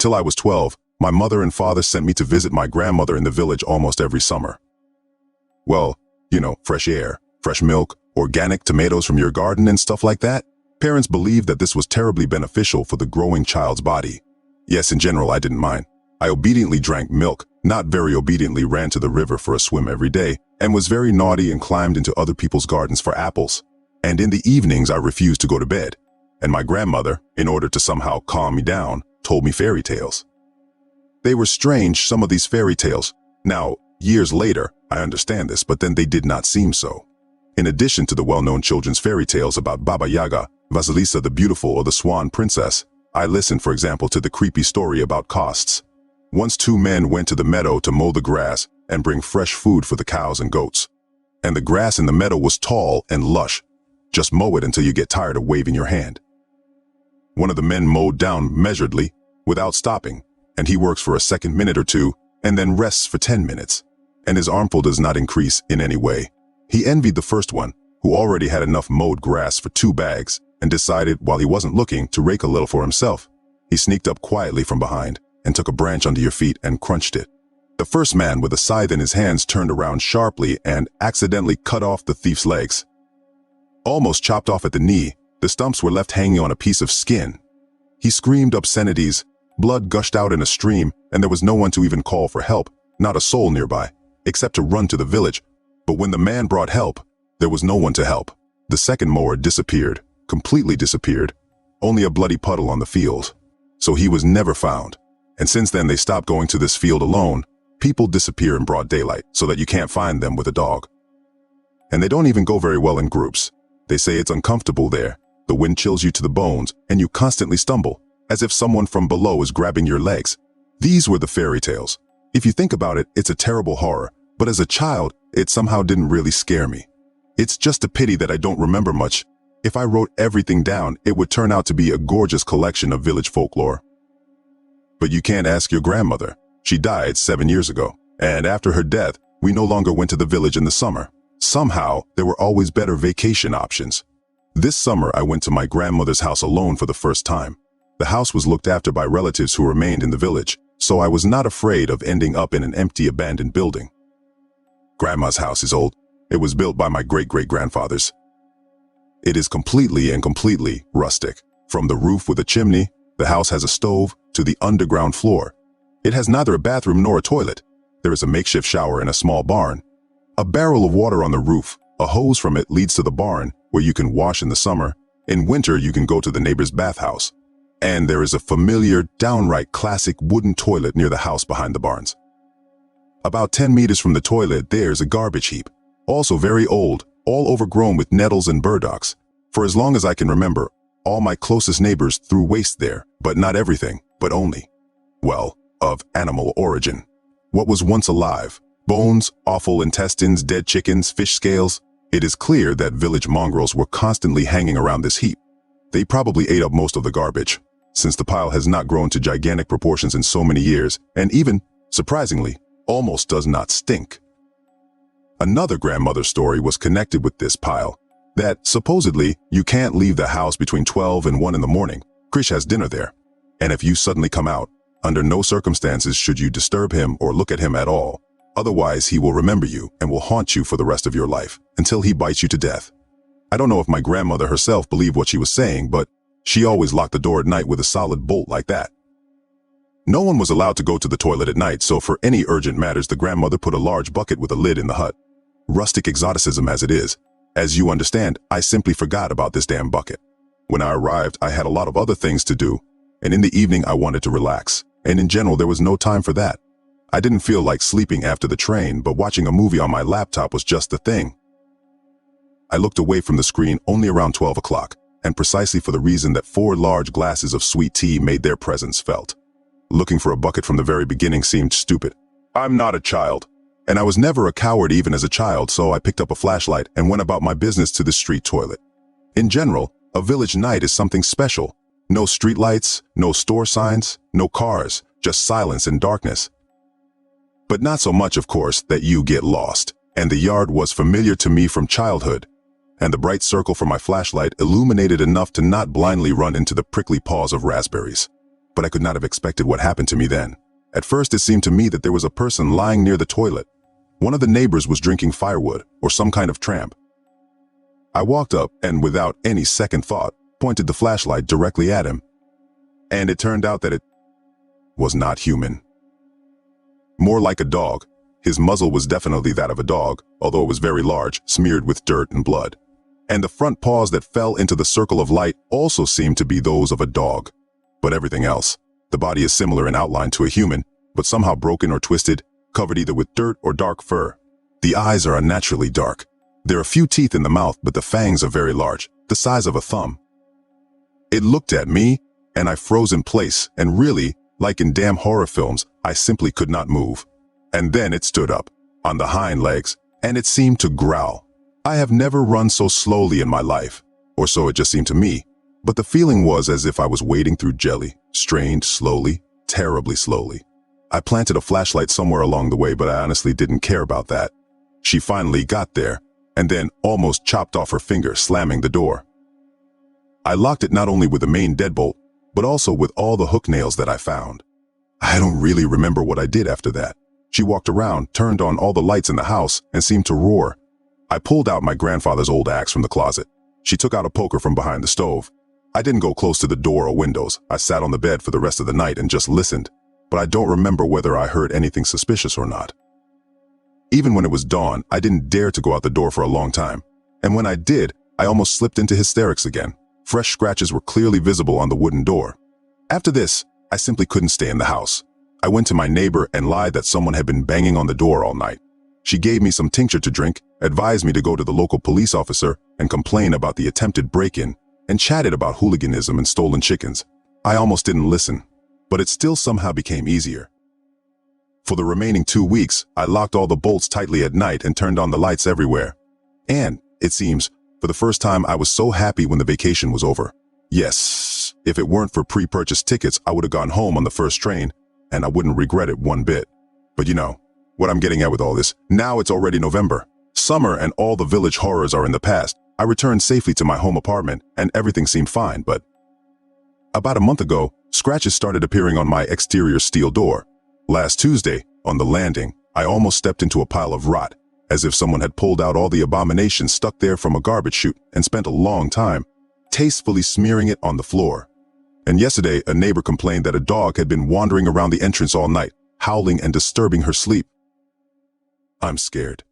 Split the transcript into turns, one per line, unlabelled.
Until I was 12, my mother and father sent me to visit my grandmother in the village almost every summer. Well, you know, fresh air, fresh milk, organic tomatoes from your garden and stuff like that. Parents believed that this was terribly beneficial for the growing child's body. Yes, in general, I didn't mind. I obediently drank milk, not very obediently ran to the river for a swim every day, and was very naughty and climbed into other people's gardens for apples. And in the evenings, I refused to go to bed. And my grandmother, in order to somehow calm me down, told me fairy tales. They were strange, some of these fairy tales. Now, years later, I understand this, but then they did not seem so. In addition to the well-known children's fairy tales about Baba Yaga, Vasilisa the Beautiful, or the Swan Princess, I listened, for example, to the creepy story about costs. Once two men went to the meadow to mow the grass and bring fresh food for the cows and goats. And the grass in the meadow was tall and lush. Just mow it until you get tired of waving your hand. One of the men mowed down measuredly, without stopping, and he works for a second minute or two and then rests for 10 minutes. And his armful does not increase in any way. He envied the first one, who already had enough mowed grass for 2 bags, and decided, while he wasn't looking, to rake a little for himself. He sneaked up quietly from behind and took a branch under your feet and crunched it. The first man, with a scythe in his hands, turned around sharply and accidentally cut off the thief's legs. Almost chopped off at the knee, the stumps were left hanging on a piece of skin. He screamed obscenities, blood gushed out in a stream, and there was no one to even call for help, not a soul nearby, except to run to the village. But when the man brought help, there was no one to help. The second mower disappeared, completely disappeared, only a bloody puddle on the field. So he was never found. And since then they stopped going to this field alone. People disappear in broad daylight so that you can't find them with a dog. And they don't even go very well in groups. They say it's uncomfortable there. The wind chills you to the bones and you constantly stumble, as if someone from below is grabbing your legs. These were the fairy tales. If you think about it, it's a terrible horror, but as a child, it somehow didn't really scare me. It's just a pity that I don't remember much. If I wrote everything down, it would turn out to be a gorgeous collection of village folklore. But you can't ask your grandmother. She died 7 years ago, and after her death, we no longer went to the village in the summer. Somehow, there were always better vacation options. This summer, I went to my grandmother's house alone for the first time. The house was looked after by relatives who remained in the village, so I was not afraid of ending up in an empty, abandoned building. Grandma's house is old. It was built by my great-great-grandfathers. It is completely rustic. From the roof with a chimney, the house has a stove, to the underground floor. It has neither a bathroom nor a toilet. There is a makeshift shower in a small barn. A barrel of water on the roof. A hose from it leads to the barn, where you can wash in the summer. In winter, you can go to the neighbor's bathhouse. And there is a familiar, downright classic wooden toilet near the house behind the barns. About 10 meters from the toilet, there's a garbage heap. Also very old, all overgrown with nettles and burdocks. For as long as I can remember, all my closest neighbors threw waste there, but not everything, but only, well, of animal origin. What was once alive? Bones, offal intestines, dead chickens, fish scales. It is clear that village mongrels were constantly hanging around this heap. They probably ate up most of the garbage, since the pile has not grown to gigantic proportions in so many years, and even, surprisingly, almost does not stink. Another grandmother story was connected with this pile, that supposedly you can't leave the house between 12 and 1 in the morning. KHRYCH has dinner there, and if you suddenly come out, under no circumstances should you disturb him or look at him at all. Otherwise, he will remember you and will haunt you for the rest of your life, until he bites you to death. I don't know if my grandmother herself believed what she was saying, but she always locked the door at night with a solid bolt like that. No one was allowed to go to the toilet at night, so for any urgent matters, the grandmother put a large bucket with a lid in the hut. Rustic exoticism as it is. As you understand, I simply forgot about this damn bucket. When I arrived, I had a lot of other things to do, and in the evening I wanted to relax, and in general there was no time for that. I didn't feel like sleeping after the train, but watching a movie on my laptop was just the thing. I looked away from the screen only around 12 o'clock, and precisely for the reason that 4 large glasses of sweet tea made their presence felt. Looking for a bucket from the very beginning seemed stupid. I'm not a child. And I was never a coward even as a child, so I picked up a flashlight and went about my business to the street toilet. In general, a village night is something special. No street lights, no store signs, no cars, just silence and darkness. But not so much, of course, that you get lost. And the yard was familiar to me from childhood. And the bright circle from my flashlight illuminated enough to not blindly run into the prickly paws of raspberries. but I could not have expected what happened to me then. At first, it seemed to me that there was a person lying near the toilet. One of the neighbors was drinking firewood or some kind of tramp. I walked up and, without any second thought, pointed the flashlight directly at him. And it turned out that it was not human. More like a dog. His muzzle was definitely that of a dog, although it was very large, smeared with dirt and blood. And the front paws that fell into the circle of light also seemed to be those of a dog. But everything else, the body is similar in outline to a human, but somehow broken or twisted, covered either with dirt or dark fur. The eyes are unnaturally dark. There are few teeth in the mouth, but the fangs are very large, the size of a thumb. It looked at me, and I froze in place, and really, like in damn horror films, I simply could not move. And then it stood up, on the hind legs, and it seemed to growl. I have never run so slowly in my life, or so it just seemed to me, but the feeling was as if I was wading through jelly, strained slowly, terribly slowly. I planted a flashlight somewhere along the way, but I honestly didn't care about that. She finally got there, and then almost chopped off her finger, slamming the door. I locked it not only with the main deadbolt, but also with all the hook nails that I found. I don't really remember what I did after that. She walked around, turned on all the lights in the house, and seemed to roar. I pulled out my grandfather's old axe from the closet. She took out a poker from behind the stove. I didn't go close to the door or windows. I sat on the bed for the rest of the night and just listened, but I don't remember whether I heard anything suspicious or not. Even when it was dawn, I didn't dare to go out the door for a long time, and when I did, I almost slipped into hysterics again. Fresh scratches were clearly visible on the wooden door. After this, I simply couldn't stay in the house. I went to my neighbor and lied that someone had been banging on the door all night. She gave me some tincture to drink, advised me to go to the local police officer and complain about the attempted break-in, and chatted about hooliganism and stolen chickens. I almost didn't listen, but it still somehow became easier. For the remaining 2 weeks, I locked all the bolts tightly at night and turned on the lights everywhere. And, it seems, for the first time I was so happy when the vacation was over. Yes, if it weren't for pre-purchased tickets, I would have gone home on the first train, and I wouldn't regret it one bit. But you know, what I'm getting at with all this, now it's already November. Summer and all the village horrors are in the past. I returned safely to my home apartment, and everything seemed fine, but about a month ago, scratches started appearing on my exterior steel door. Last Tuesday, on the landing, I almost stepped into a pile of rot, as if someone had pulled out all the abominations stuck there from a garbage chute and spent a long time, tastefully smearing it on the floor. And yesterday, a neighbor complained that a dog had been wandering around the entrance all night, howling and disturbing her sleep. I'm scared.